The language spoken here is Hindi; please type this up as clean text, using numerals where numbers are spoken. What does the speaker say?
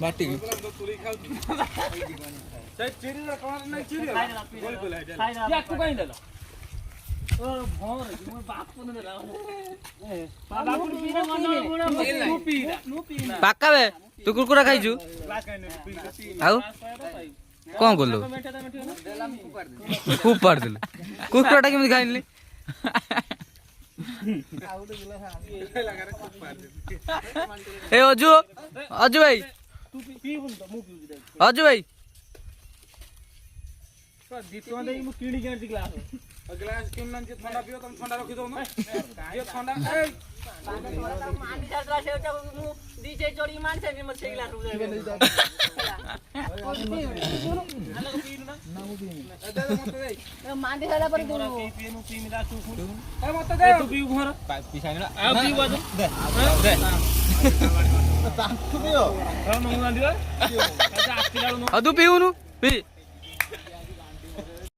बाटी पक्का बे तू कुरकुरा खाइछु आउ कौन बोल खूब पाड़ दिल कुरकुराटा केमि खाइली ए अजू अजू भाई अजू भाई ग्लास किन ठंडा पियो तुम ठंडा रखी दो ना ये ठंडा तू पीऊनु पी